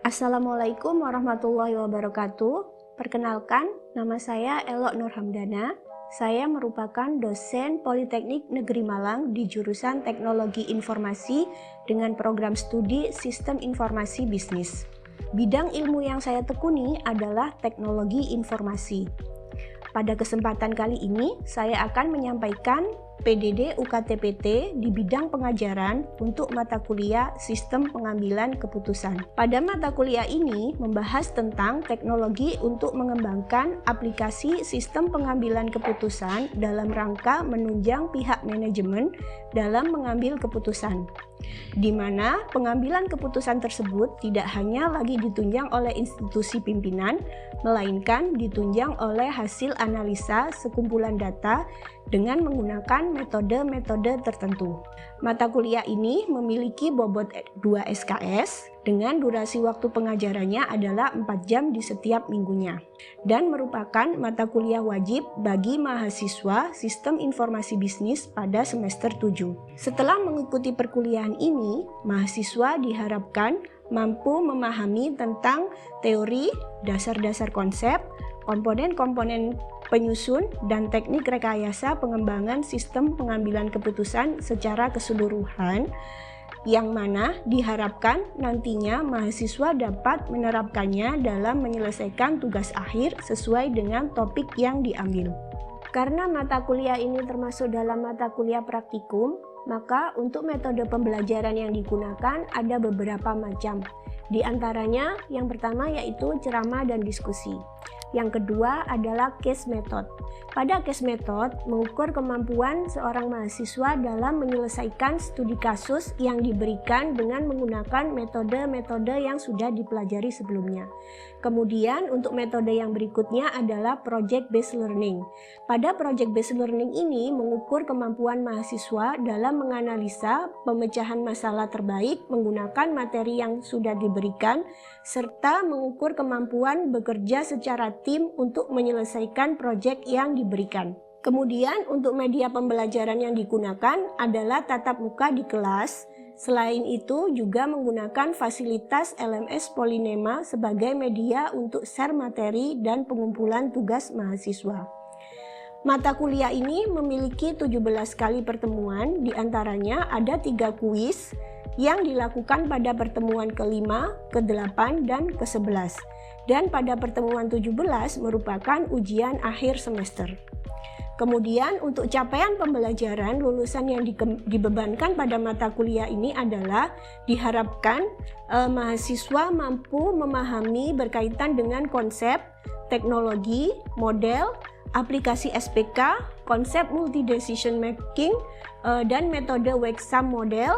Assalamualaikum warahmatullahi wabarakatuh. Perkenalkan, nama saya Elok Nurhamdana. Saya merupakan dosen Politeknik Negeri Malang di jurusan Teknologi Informasi dengan program studi Sistem Informasi Bisnis. Bidang ilmu yang saya tekuni adalah Teknologi Informasi. Pada kesempatan kali ini, saya akan menyampaikan PDD UKT-PT di bidang pengajaran untuk mata kuliah Sistem Pengambilan Keputusan. Pada mata kuliah ini membahas tentang teknologi untuk mengembangkan aplikasi sistem pengambilan keputusan dalam rangka menunjang pihak manajemen dalam mengambil keputusan, di mana pengambilan keputusan tersebut tidak hanya lagi ditunjang oleh institusi pimpinan, melainkan ditunjang oleh hasil analisa sekumpulan data dengan menggunakan metode-metode tertentu. Mata kuliah ini memiliki bobot 2 SKS dengan durasi waktu pengajarannya adalah 4 jam di setiap minggunya dan merupakan mata kuliah wajib bagi mahasiswa Sistem Informasi Bisnis pada semester 7. Setelah mengikuti perkuliahan ini, mahasiswa diharapkan mampu memahami tentang teori, dasar-dasar konsep, komponen-komponen penyusun, dan teknik rekayasa pengembangan sistem pengambilan keputusan secara keseluruhan, yang mana diharapkan nantinya mahasiswa dapat menerapkannya dalam menyelesaikan tugas akhir sesuai dengan topik yang diambil. Karena mata kuliah ini termasuk dalam mata kuliah praktikum, maka untuk metode pembelajaran yang digunakan ada beberapa macam. Di antaranya, yang pertama yaitu ceramah dan diskusi. Yang kedua adalah case method. Pada case method, mengukur kemampuan seorang mahasiswa dalam menyelesaikan studi kasus yang diberikan dengan menggunakan metode-metode yang sudah dipelajari sebelumnya. Kemudian untuk metode yang berikutnya adalah project based learning. Pada project based learning ini mengukur kemampuan mahasiswa dalam menganalisa pemecahan masalah terbaik menggunakan materi yang sudah diberikan, serta mengukur kemampuan bekerja secara tim untuk menyelesaikan proyek yang diberikan. Kemudian untuk media pembelajaran yang digunakan adalah tatap muka di kelas. Selain itu juga menggunakan fasilitas LMS Polinema sebagai media untuk share materi dan pengumpulan tugas mahasiswa. Mata kuliah ini memiliki 17 kali pertemuan, diantaranya ada 3 kuis yang dilakukan pada pertemuan ke-5, ke-8, dan ke-11. Dan pada pertemuan 17 merupakan ujian akhir semester. Kemudian untuk capaian pembelajaran lulusan yang dibebankan pada mata kuliah ini adalah diharapkan mahasiswa mampu memahami berkaitan dengan konsep, teknologi, model, aplikasi SPK, konsep multi decision making, dan metode Wake Sum model,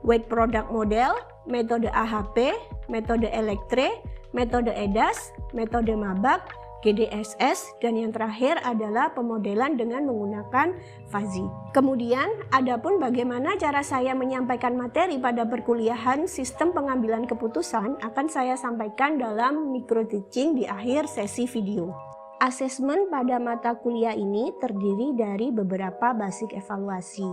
Wake Product model, metode AHP, metode Elektre, metode EDAS, metode Mabak, GDSS, dan yang terakhir adalah pemodelan dengan menggunakan Fuzzy. Kemudian, adapun bagaimana cara saya menyampaikan materi pada perkuliahan sistem pengambilan keputusan akan saya sampaikan dalam micro teaching di akhir sesi video. Asesmen pada mata kuliah ini terdiri dari beberapa basic evaluasi.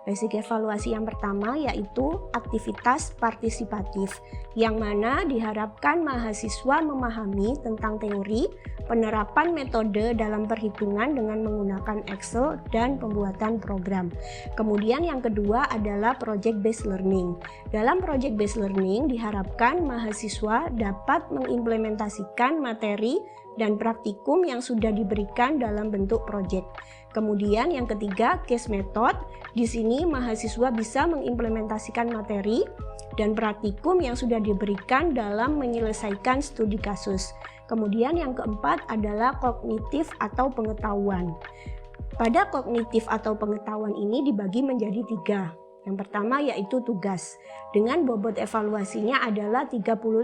Basic evaluasi yang pertama yaitu aktivitas partisipatif, yang mana diharapkan mahasiswa memahami tentang teori, penerapan metode dalam perhitungan dengan menggunakan Excel, dan pembuatan program. Kemudian yang kedua adalah project based learning. Dalam project based learning diharapkan mahasiswa dapat mengimplementasikan materi dan praktikum yang sudah diberikan dalam bentuk proyek. Kemudian yang ketiga, case method. Di sini mahasiswa bisa mengimplementasikan materi dan praktikum yang sudah diberikan dalam menyelesaikan studi kasus. Kemudian yang keempat adalah kognitif atau pengetahuan. Pada kognitif atau pengetahuan ini dibagi menjadi 3. Yang pertama yaitu tugas, dengan bobot evaluasinya adalah 35%,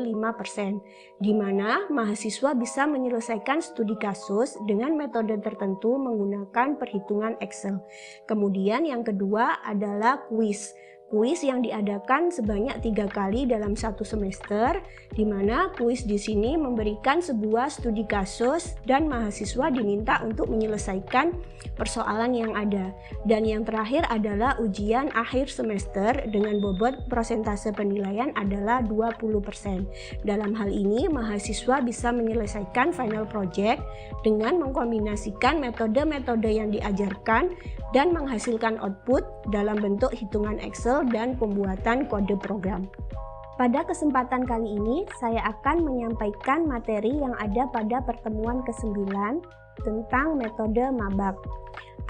di mana mahasiswa bisa menyelesaikan studi kasus dengan metode tertentu menggunakan perhitungan Excel. Kemudian yang kedua adalah kuis. Kuis yang diadakan sebanyak 3 kali dalam satu semester, di mana kuis di sini memberikan sebuah studi kasus dan mahasiswa diminta untuk menyelesaikan persoalan yang ada. Dan yang terakhir adalah ujian akhir semester dengan bobot persentase penilaian adalah 20%. Dalam hal ini, mahasiswa bisa menyelesaikan final project dengan mengkombinasikan metode-metode yang diajarkan dan menghasilkan output dalam bentuk hitungan Excel dan pembuatan kode program. Pada kesempatan kali ini, saya akan menyampaikan materi yang ada pada pertemuan ke-9 tentang metode mabak.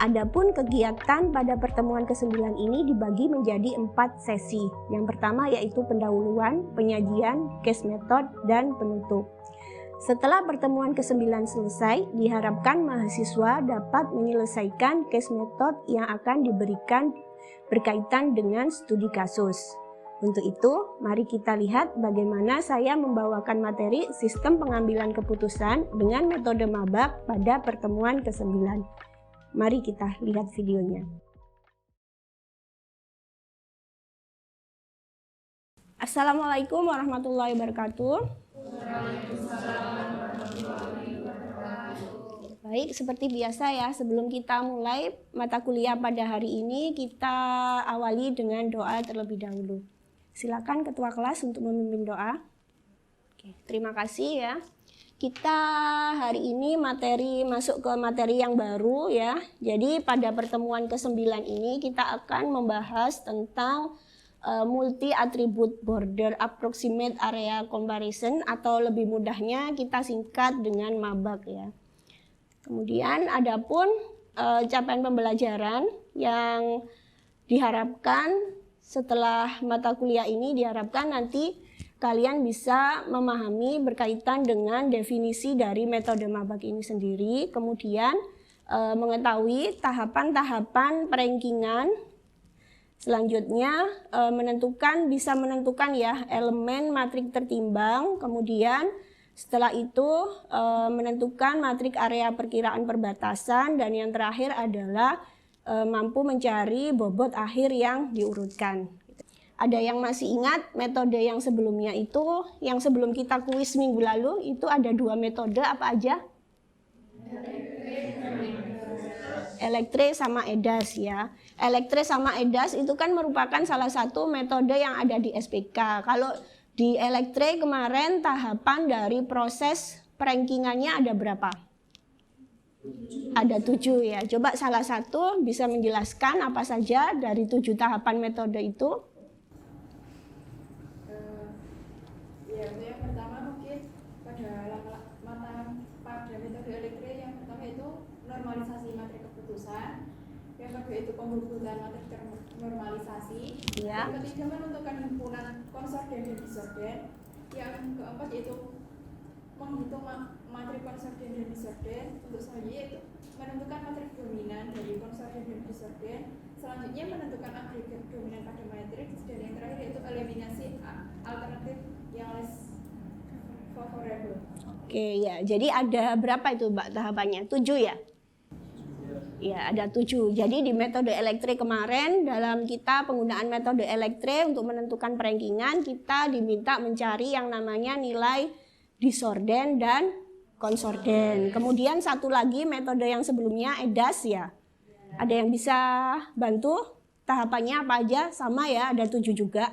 Adapun kegiatan pada pertemuan ke-9 ini dibagi menjadi 4 sesi. Yang pertama yaitu pendahuluan, penyajian, case method, dan penutup. Setelah pertemuan ke-9 selesai, diharapkan mahasiswa dapat menyelesaikan case method yang akan diberikan berkaitan dengan studi kasus. Untuk itu, mari kita lihat bagaimana saya membawakan materi sistem pengambilan keputusan dengan metode mabak pada pertemuan ke-9. Mari kita lihat videonya. Assalamualaikum warahmatullahi wabarakatuh. Baik, seperti biasa ya, sebelum kita mulai mata kuliah pada hari ini, kita awali dengan doa terlebih dahulu. Silakan Ketua Kelas untuk memimpin doa. Oke, terima kasih ya. Kita hari ini masuk ke materi yang baru ya. Jadi pada pertemuan ke-9 ini kita akan membahas tentang multi attribute border approximate area comparison, atau lebih mudahnya kita singkat dengan mabak ya. Kemudian adapun capaian pembelajaran yang diharapkan setelah mata kuliah ini, diharapkan nanti kalian bisa memahami berkaitan dengan definisi dari metode mabak ini sendiri, kemudian mengetahui tahapan-tahapan perankingan. Selanjutnya bisa menentukan ya elemen matrik tertimbang, kemudian setelah itu menentukan matrik area perkiraan perbatasan, dan yang terakhir adalah mampu mencari bobot akhir yang diurutkan. Ada yang masih ingat metode yang sebelumnya itu, yang sebelum kita kuis minggu lalu, itu ada 2 metode apa aja? Elektre sama EDAS ya. Elektre sama EDAS itu kan merupakan salah satu metode yang ada di SPK. Kalau di elektre kemarin tahapan dari proses perankingannya ada berapa? Ada 7 ya. Coba salah satu bisa menjelaskan apa saja dari 7 tahapan metode itu? Yang pertama mungkin pada metode elektre yang pertama itu normalisasi matrik keputusan, yang kedua itu pembukuan matrik ternormalisasi, yang ketiga menentukan himpunan konsorden dan disorden, yang keempat yaitu menghitung matrik konsorden dan disorden, untuk selanjutnya yaitu menentukan matrik dominan dari konsorden dan disorden, selanjutnya menentukan agregat dominan pada matriks, dan yang terakhir yaitu eliminasi alternatif yang less favorable. Oke ya, jadi ada berapa itu Mbak tahapannya? 7 ya? Ya, ada 7. Jadi di metode elektre kemarin, dalam kita penggunaan metode elektre untuk menentukan perankingan, kita diminta mencari yang namanya nilai disorden dan konsorden. Kemudian satu lagi metode yang sebelumnya EDAS ya. Ada yang bisa bantu? Tahapannya apa aja? Sama ya, ada 7 juga.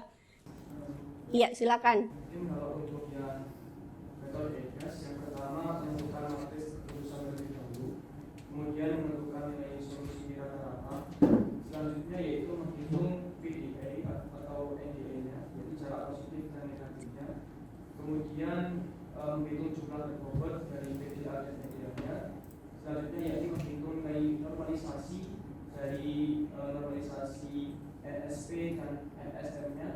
Iya, silakan. Mungkin kalau untuk yang metode EDAS, yang pertama menentukan matris keputusan terlebih dahulu, kemudian menentukan nilai solusi rata-rata, selanjutnya yaitu menghitung PDA atau NDA-nya, yaitu jarak positif dan negatifnya, kemudian menghitung jumlah berbobot dari PDA dan NDA-nya, selanjutnya yaitu menghitung nilai normalisasi dari normalisasi NSP dan NSM-nya,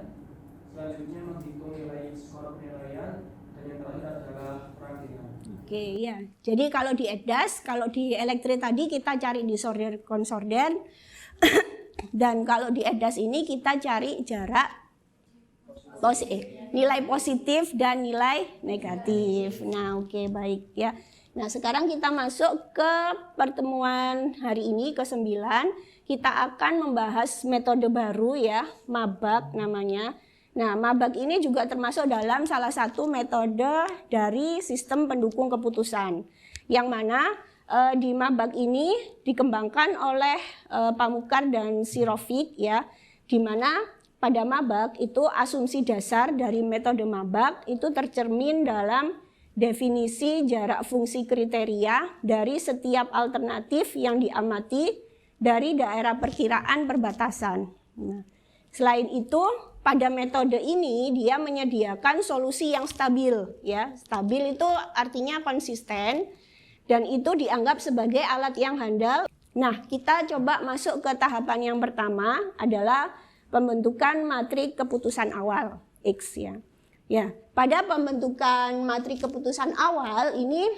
selanjutnya menghitung nilai skor penilaian, dan yang terakhir adalah perankingan. Oke ya, jadi kalau di EDAS, kalau di elektre tadi kita cari disorden konsorden, dan kalau di EDAS ini kita cari jarak nilai positif dan nilai negatif. Nah oke, baik ya. Nah sekarang kita masuk ke pertemuan hari ini ke-9. kita akan membahas metode baru ya, mabak namanya. Nah, mabak ini juga termasuk dalam salah satu metode dari sistem pendukung keputusan. Yang mana di mabak ini dikembangkan oleh Pamukar dan Sirovic ya, di mana pada mabak itu asumsi dasar dari metode mabak itu tercermin dalam definisi jarak fungsi kriteria dari setiap alternatif yang diamati dari daerah perkiraan perbatasan. Nah, selain itu, pada metode ini dia menyediakan solusi yang stabil ya. Stabil itu artinya konsisten dan itu dianggap sebagai alat yang handal. Nah, kita coba masuk ke tahapan yang pertama adalah pembentukan matrik keputusan awal X ya. Ya, pada pembentukan matrik keputusan awal ini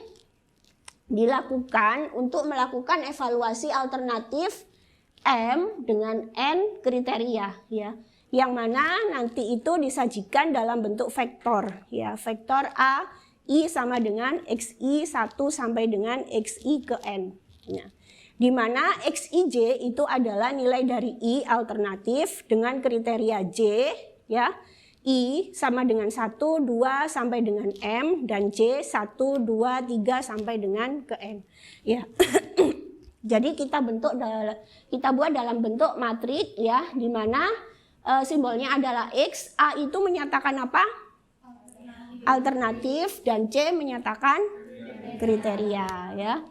dilakukan untuk melakukan evaluasi alternatif M dengan N kriteria ya. Yang mana nanti itu disajikan dalam bentuk vektor ya. Vektor A I sama dengan XI 1 sampai dengan XI ke N. Nah, di mana XIJ itu adalah nilai dari I alternatif dengan kriteria J ya. I sama dengan 1, 2 sampai dengan M dan J 1, 2, 3 sampai dengan ke N. Ya. Jadi kita buat dalam bentuk matrik ya, di mana simbolnya adalah X, A itu menyatakan apa? Alternatif dan C menyatakan kriteria ya.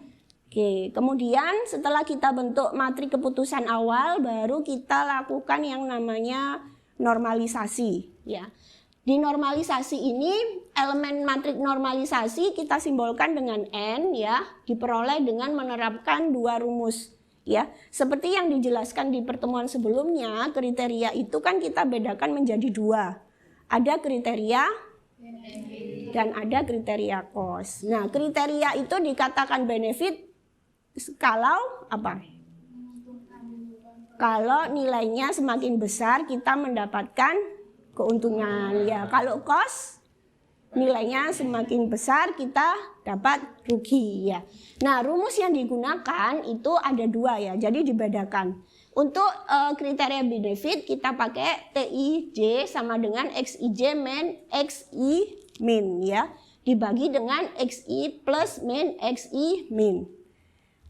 Oke, kemudian setelah kita bentuk matrik keputusan awal baru kita lakukan yang namanya normalisasi ya. Di normalisasi ini elemen matrik normalisasi kita simbolkan dengan N ya, diperoleh dengan menerapkan dua rumus ya. Seperti yang dijelaskan di pertemuan sebelumnya, kriteria itu kan kita bedakan menjadi dua. Ada kriteria dan ada kriteria cost. Nah, kriteria itu dikatakan benefit kalau apa? Kalau nilainya semakin besar kita mendapatkan keuntungan ya. Kalau cost nilainya semakin besar kita dapat rugi ya. Nah, rumus yang digunakan itu ada dua ya. Jadi dibedakan. Untuk kriteria benefit kita pakai TIJ sama dengan XIJ min XI min ya. Dibagi dengan XI plus min XI min.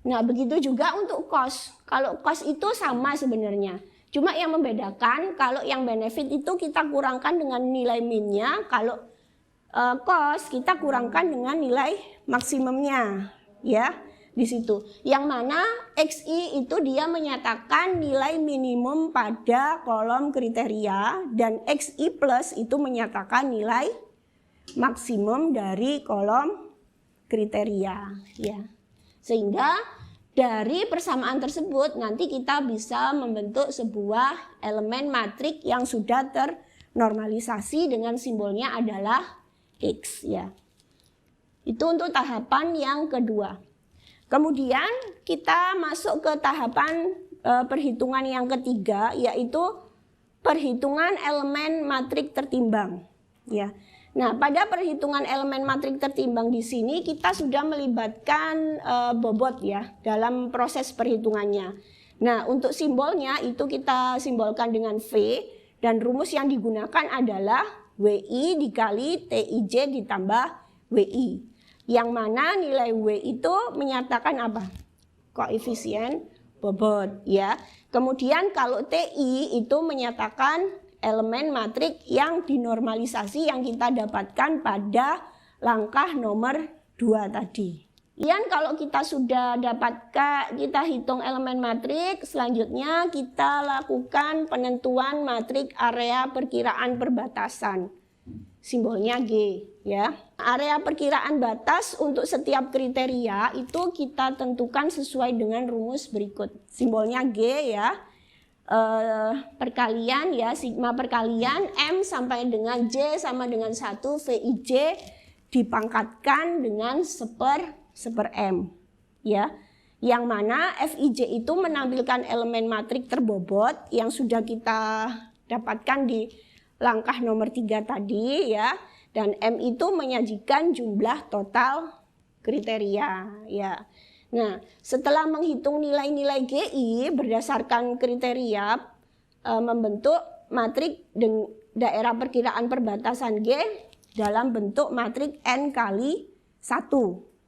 Nah, begitu juga untuk cost. Kalau cost itu sama sebenarnya. Cuma yang membedakan kalau yang benefit itu kita kurangkan dengan nilai minnya, kalau cost kita kurangkan dengan nilai maksimumnya ya. Di situ. Yang mana XI itu dia menyatakan nilai minimum pada kolom kriteria dan XI plus itu menyatakan nilai maksimum dari kolom kriteria ya. Sehingga dari persamaan tersebut nanti kita bisa membentuk sebuah elemen matrik yang sudah ternormalisasi dengan simbolnya adalah X ya. Itu untuk tahapan yang kedua. Kemudian kita masuk ke tahapan perhitungan yang ketiga, yaitu perhitungan elemen matrik tertimbang. Ya. Nah, pada perhitungan elemen matrik tertimbang di sini kita sudah melibatkan bobot ya dalam proses perhitungannya. Nah, untuk simbolnya itu kita simbolkan dengan V dan rumus yang digunakan adalah WI dikali TIJ ditambah WI. Yang mana nilai W itu menyatakan apa? Koefisien bobot ya. Kemudian kalau TI itu menyatakan elemen matrik yang dinormalisasi yang kita dapatkan pada langkah nomor 2 tadi. Kemudian kalau kita sudah dapatkan, kita hitung elemen matrik, selanjutnya kita lakukan penentuan matrik area perkiraan perbatasan. Simbolnya G ya. Area perkiraan batas untuk setiap kriteria itu kita tentukan sesuai dengan rumus berikut. Simbolnya G ya. Perkalian ya, sigma perkalian M sampai dengan J sama dengan 1 VIJ dipangkatkan dengan seper M ya. Yang mana FIJ itu menampilkan elemen matrik terbobot yang sudah kita dapatkan di langkah nomor 3 tadi ya, dan M itu menyajikan jumlah total kriteria ya. Nah, setelah menghitung nilai-nilai GI berdasarkan kriteria membentuk matrik daerah perkiraan perbatasan G dalam bentuk matrik N kali 1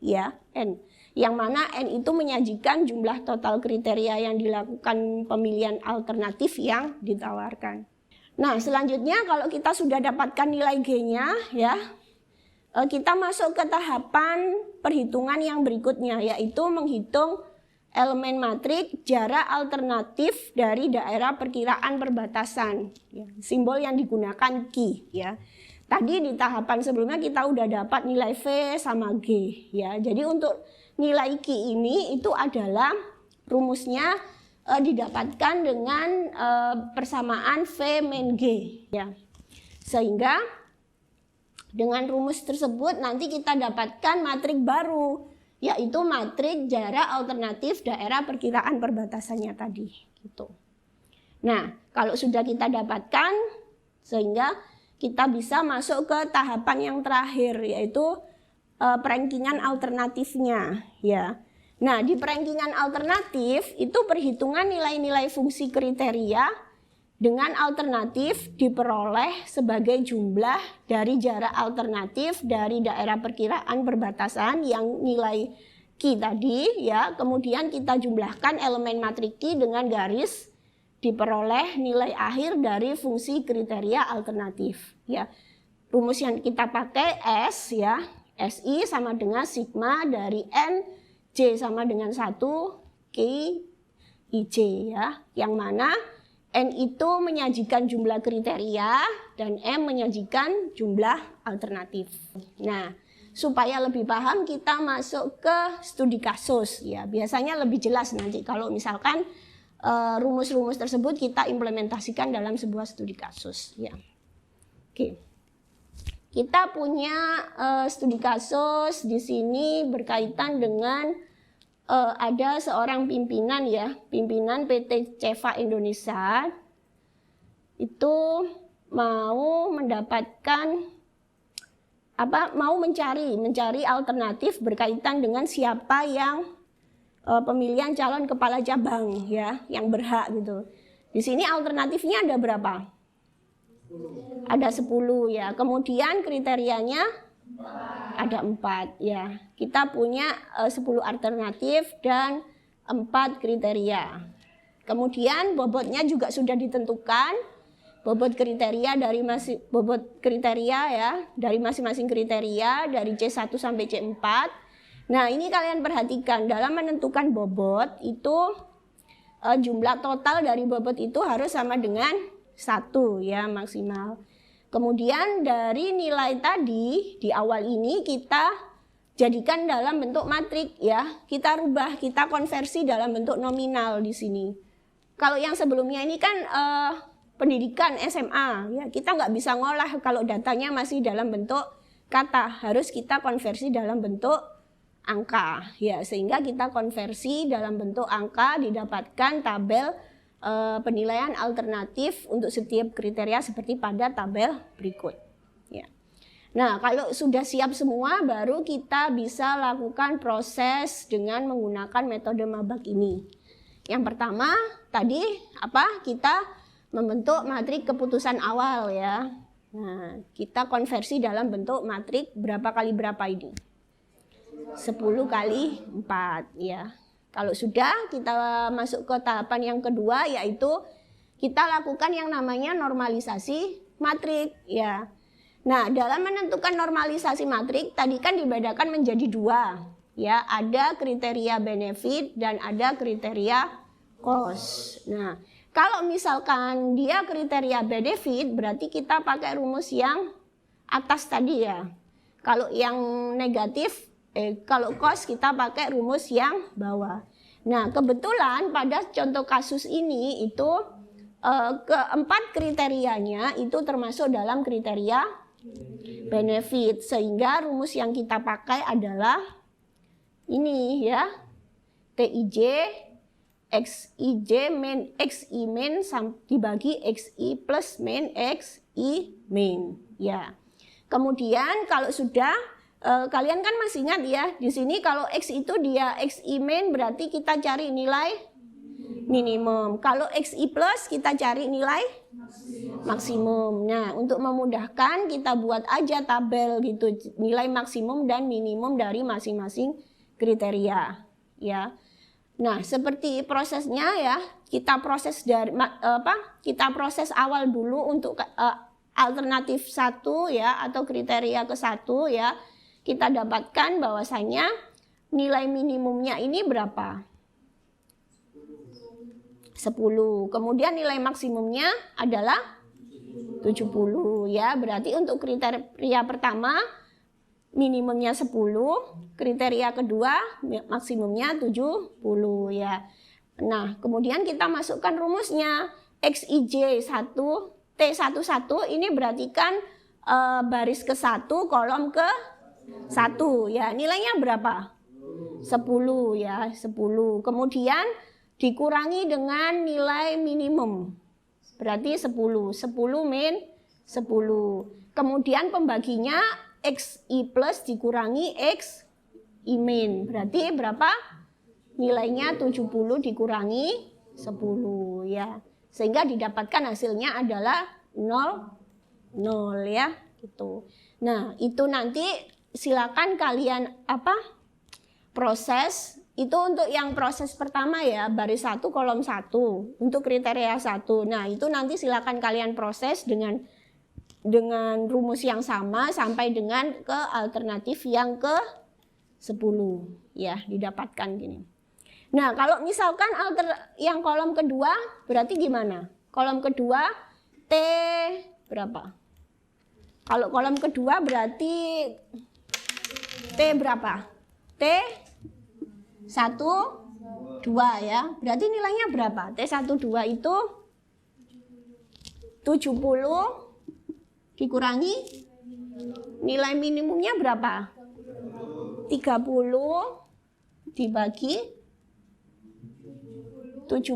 ya, N. Yang mana N itu menyajikan jumlah total kriteria yang dilakukan pemilihan alternatif yang ditawarkan. Nah, selanjutnya kalau kita sudah dapatkan nilai G-nya ya, kita masuk ke tahapan perhitungan yang berikutnya, yaitu menghitung elemen matrik jarak alternatif dari daerah perkiraan perbatasan. Ya, simbol yang digunakan Q ya. Tadi di tahapan sebelumnya kita udah dapat nilai V sama G ya. Jadi untuk nilai Q ini itu adalah rumusnya didapatkan dengan persamaan V min G ya. Sehingga dengan rumus tersebut nanti kita dapatkan matrik baru, yaitu matrik jarak alternatif daerah perkiraan perbatasannya tadi gitu. Nah, kalau sudah kita dapatkan, sehingga kita bisa masuk ke tahapan yang terakhir, yaitu perankingan alternatifnya ya. Nah, di perankingan alternatif itu perhitungan nilai-nilai fungsi kriteria dengan alternatif diperoleh sebagai jumlah dari jarak alternatif dari daerah perkiraan perbatasan yang nilai Q tadi ya. Kemudian kita jumlahkan elemen matrik Q dengan garis diperoleh nilai akhir dari fungsi kriteria alternatif ya. Rumus yang kita pakai S ya. SI sama dengan sigma dari N, J sama dengan 1, K, IJ ya. Yang mana N itu menyajikan jumlah kriteria dan M menyajikan jumlah alternatif. Nah, supaya lebih paham kita masuk ke studi kasus ya. Biasanya lebih jelas nanti kalau misalkan rumus-rumus tersebut kita implementasikan dalam sebuah studi kasus ya. Oke. Kita punya studi kasus di sini berkaitan dengan ada seorang pimpinan ya, pimpinan PT Ceva Indonesia itu mau mendapatkan mau mencari alternatif berkaitan dengan siapa yang pemilihan calon kepala cabang ya, yang berhak gitu. Di sini alternatifnya ada berapa? Ada 10 ya. Kemudian kriterianya ada 4 ya. Kita punya 10 alternatif dan 4 kriteria. Kemudian bobotnya juga sudah ditentukan. Bobot kriteria dari dari masing-masing kriteria dari C1 sampai C4. Nah, ini kalian perhatikan dalam menentukan bobot itu jumlah total dari bobot itu harus sama dengan 1 ya maksimal. Kemudian dari nilai tadi di awal ini kita jadikan dalam bentuk matrik ya. Kita rubah, kita konversi dalam bentuk nominal di sini. Kalau yang sebelumnya ini kan pendidikan SMA ya, kita nggak bisa ngolah kalau datanya masih dalam bentuk kata, harus kita konversi dalam bentuk angka ya, sehingga kita konversi dalam bentuk angka didapatkan tabel penilaian alternatif untuk setiap kriteria seperti pada tabel berikut ya. Nah, kalau sudah siap semua baru kita bisa lakukan proses dengan menggunakan metode Mabak ini. Yang pertama tadi kita membentuk matrik keputusan awal ya. Nah, kita konversi dalam bentuk matrik berapa kali berapa ini? 10 kali 4 ya. Kalau sudah, kita masuk ke tahapan yang kedua, yaitu kita lakukan yang namanya normalisasi matrik ya. Nah, dalam menentukan normalisasi matrik tadi kan dibedakan menjadi 2 ya, ada kriteria benefit dan ada kriteria cost. Nah, kalau misalkan dia kriteria benefit berarti kita pakai rumus yang atas tadi ya. Kalau yang negatif kalau cost kita pakai rumus yang bawah. Nah, kebetulan pada contoh kasus ini itu keempat kriterianya itu termasuk dalam kriteria benefit, sehingga rumus yang kita pakai adalah ini ya, TIJ XIJ min XI min dibagi XI plus min XI min ya. Kemudian kalau sudah Kalian kan masih ingat ya, di sini kalau X itu dia XI min berarti kita cari nilai minimum. Kalau XI plus kita cari nilai maksimum. Nah, untuk memudahkan kita buat aja tabel gitu, nilai maksimum dan minimum dari masing-masing kriteria ya. Nah, seperti prosesnya ya, kita proses dari kita proses awal dulu untuk alternatif 1 ya atau kriteria ke-1 ya. Kita dapatkan bahwasanya nilai minimumnya ini berapa? 10. Kemudian nilai maksimumnya adalah 70 ya. Berarti untuk kriteria pertama minimumnya 10, kriteria kedua maksimumnya 70 ya. Nah, kemudian kita masukkan rumusnya XIJ 1 T11 ini berarti kan baris ke-1 kolom ke-1 ya. Nilainya berapa? 10 ya, 10. Kemudian dikurangi dengan nilai minimum. Berarti 10 min 10. Kemudian pembaginya XI plus dikurangi XI min. Berarti berapa? Nilainya 70 dikurangi 10 ya. Sehingga didapatkan hasilnya adalah 0 ya, gitu. Nah, itu nanti silakan kalian proses itu untuk yang proses pertama ya, baris 1 kolom 1 untuk kriteria 1. Nah, itu nanti silakan kalian proses dengan rumus yang sama sampai dengan ke alternatif yang ke-10 ya, didapatkan gini. Nah, kalau misalkan yang kolom kedua berarti gimana? Kolom kedua T berapa? Kalau kolom kedua berarti T berapa? T 1, 2 ya. Berarti nilainya berapa? T12 itu 70 dikurangi nilai minimumnya berapa? 30 dibagi 70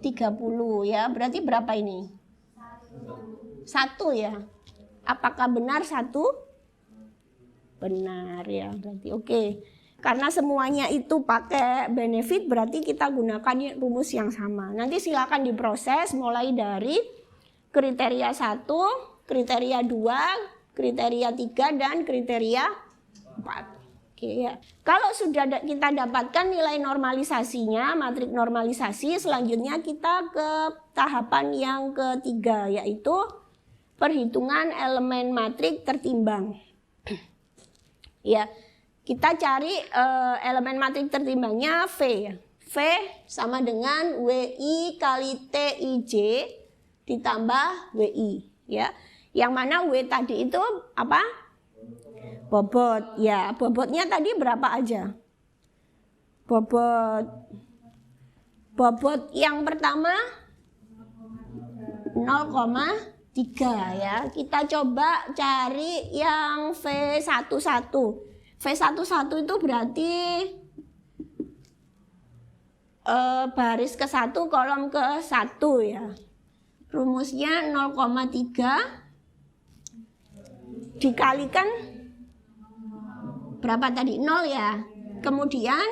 30 ya. Berarti berapa ini? 1 ya. Apakah benar 1? Benar ya, berarti oke. Karena semuanya itu pakai benefit, berarti kita gunakan rumus yang sama. Nanti silakan diproses mulai dari kriteria 1, kriteria 2, kriteria 3, dan kriteria 4. Oke ya. Kalau sudah kita dapatkan nilai normalisasinya, matrik normalisasi, selanjutnya kita ke tahapan yang ketiga, yaitu perhitungan elemen matrik tertimbang. Ya, kita cari elemen matrik tertimbangnya V ya. V sama dengan WI kali TIJ ditambah WI ya. Yang mana W tadi itu apa? Bobot ya. Bobotnya tadi berapa aja? Bobot yang pertama 0,3 ya. Kita coba cari yang V11. V11 itu berarti baris ke-1 kolom ke-1 ya. Rumusnya 0,3 dikalikan berapa tadi? 0 ya. Kemudian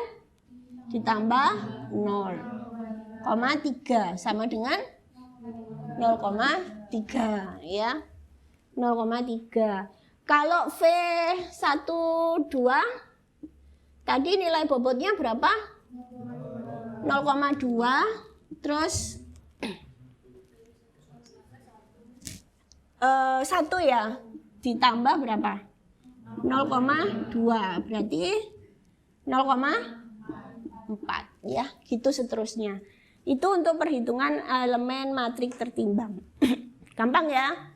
ditambah 0,3 sama dengan 0,3 ya. 0,3. Kalau V12 tadi nilai bobotnya berapa? 0,2 terus 1 ya. Ditambah berapa? 0,2 berarti 0,4 ya, gitu seterusnya. Itu untuk perhitungan elemen matrik tertimbang. Gampang ya.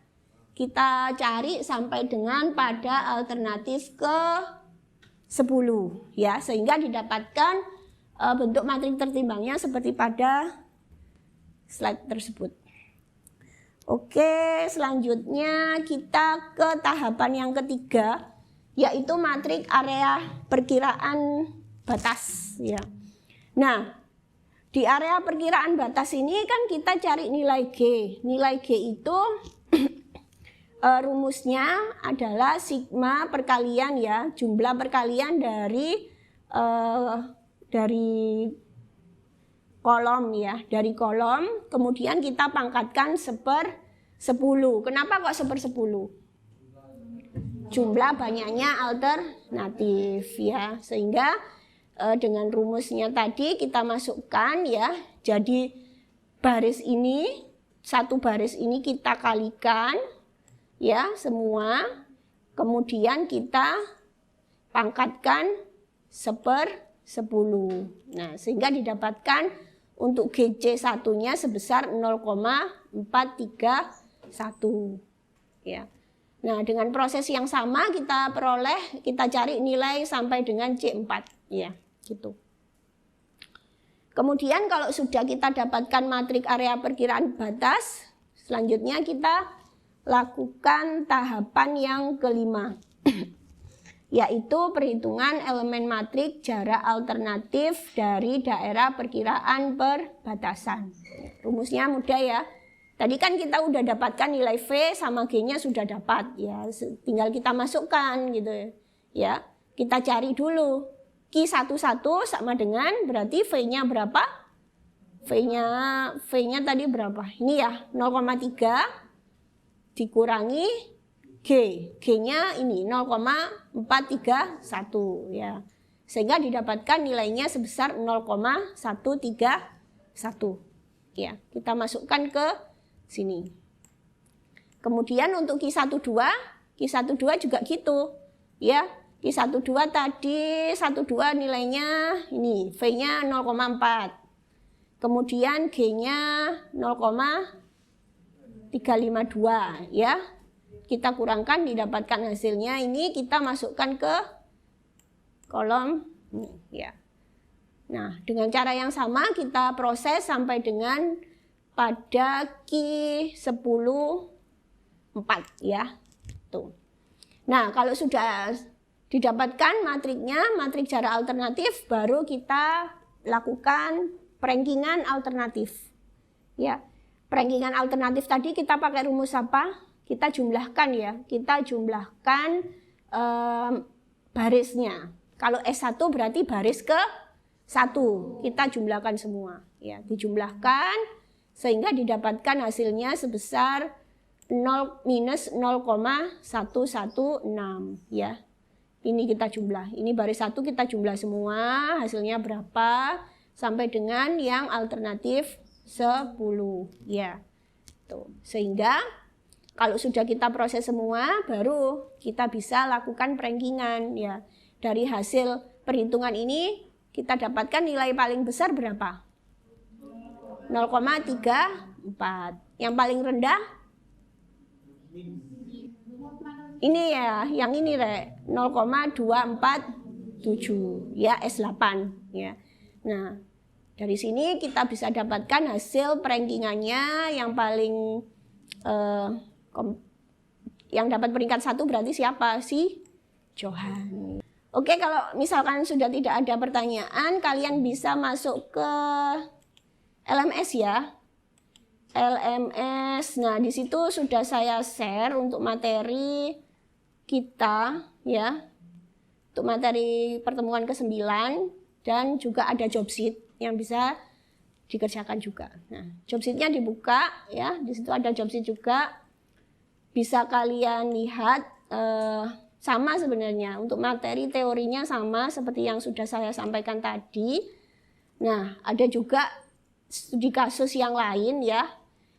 Kita cari sampai dengan pada alternatif ke-10 ya, sehingga didapatkan bentuk matrik tertimbangnya seperti pada slide tersebut. Oke, selanjutnya kita ke tahapan yang ketiga, yaitu matrik area perkiraan batas ya. Nah, di area perkiraan batas ini kan kita cari nilai G. Nilai G itu rumusnya adalah sigma perkalian ya, jumlah perkalian dari kolom ya, dari kolom kemudian kita pangkatkan 1/10. Kenapa kok 1/10? Jumlah banyaknya alternatif ya, sehingga dengan rumusnya tadi kita masukkan ya, jadi baris ini, satu baris ini kita kalikan ya semua, kemudian kita pangkatkan 1/10. Nah, sehingga didapatkan untuk GC satunya sebesar 0,431 ya. Nah, dengan proses yang sama kita peroleh, kita cari nilai sampai dengan C4 ya, gitu. Kemudian kalau sudah kita dapatkan matrik area perkiraan batas, selanjutnya kita lakukan tahapan yang kelima, yaitu perhitungan elemen matrik jarak alternatif dari daerah perkiraan perbatasan. Rumusnya mudah ya. Tadi kan kita udah dapatkan nilai V sama G-nya sudah dapat ya, tinggal kita masukkan gitu ya. Kita cari dulu Q11 sama dengan berarti V-nya berapa? V-nya tadi berapa? Ini ya 0,3 dikurangi G. G-nya ini 0,431 ya. Sehingga didapatkan nilainya sebesar 0,131 ya. Kita masukkan ke sini. Kemudian untuk Q12 juga gitu ya. Q12 tadi 12 nilainya ini, V-nya 0,4. Kemudian G-nya 0,352 ya. Kita kurangkan, didapatkan hasilnya ini, kita masukkan ke kolom ini ya. Nah, dengan cara yang sama kita proses sampai dengan pada Q10 4 ya. Tuh. Nah, kalau sudah didapatkan matriknya, matrik jarak alternatif, baru kita lakukan perankingan alternatif. Ya. Perankingan alternatif tadi kita pakai rumus apa? Kita jumlahkan ya. Kita jumlahkan barisnya. Kalau S1 berarti baris ke 1. Kita jumlahkan semua ya, dijumlahkan sehingga didapatkan hasilnya sebesar 0-0,116 ya. Ini kita jumlah. Ini baris 1 kita jumlah semua, hasilnya berapa sampai dengan yang alternatif 10 ya. Tuh. Sehingga kalau sudah kita proses semua baru kita bisa lakukan perankingan ya. Dari hasil perhitungan ini kita dapatkan nilai paling besar berapa? 0,34. Yang paling rendah? Ini ya, yang ini Rek, 0,247 ya, S8 ya. Nah, dari sini kita bisa dapatkan hasil perankingannya yang paling yang dapat peringkat 1 berarti siapa? Si Johan. Oke, kalau misalkan sudah tidak ada pertanyaan, kalian bisa masuk ke LMS ya. LMS. Nah, di situ sudah saya share untuk materi kita ya. Untuk materi pertemuan ke-9 dan juga ada job sheet yang bisa dikerjakan juga. Nah, job sheet-nya dibuka ya. Di situ ada job sheet juga. Bisa kalian lihat sama sebenarnya. Untuk materi teorinya sama seperti yang sudah saya sampaikan tadi. Nah, ada juga studi kasus yang lain ya.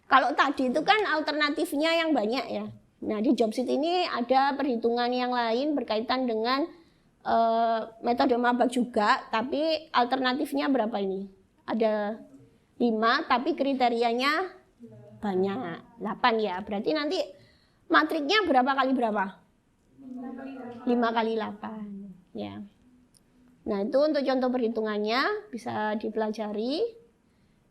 Kalau tadi itu kan alternatifnya yang banyak ya. Nah, di job sheet ini ada perhitungan yang lain berkaitan dengan metode maba juga, tapi alternatifnya berapa ini? Ada 5, tapi kriterianya banyak, 8 ya. Berarti nanti matriknya berapa kali berapa? 5 kali 8 ya. Nah, itu untuk contoh perhitungannya bisa dipelajari.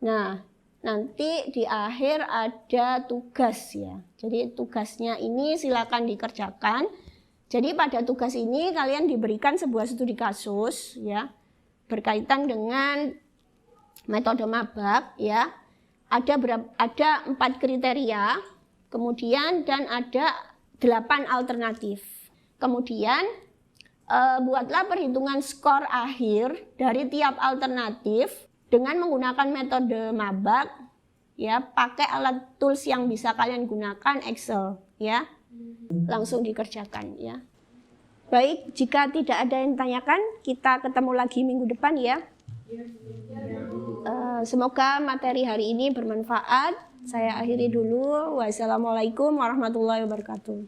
Nah, nanti di akhir ada tugas ya. Jadi tugasnya ini silakan dikerjakan. Jadi pada tugas ini kalian diberikan sebuah studi kasus ya berkaitan dengan metode mabak ya. Ada 4 kriteria, kemudian dan ada 8 alternatif. Kemudian buatlah perhitungan skor akhir dari tiap alternatif dengan menggunakan metode Mabak, ya, pakai alat tools yang bisa kalian gunakan, Excel, ya. Langsung dikerjakan, ya. Baik, jika tidak ada yang tanyakan, kita ketemu lagi minggu depan, ya. Semoga materi hari ini bermanfaat. Saya akhiri dulu. Wassalamualaikum warahmatullahi wabarakatuh.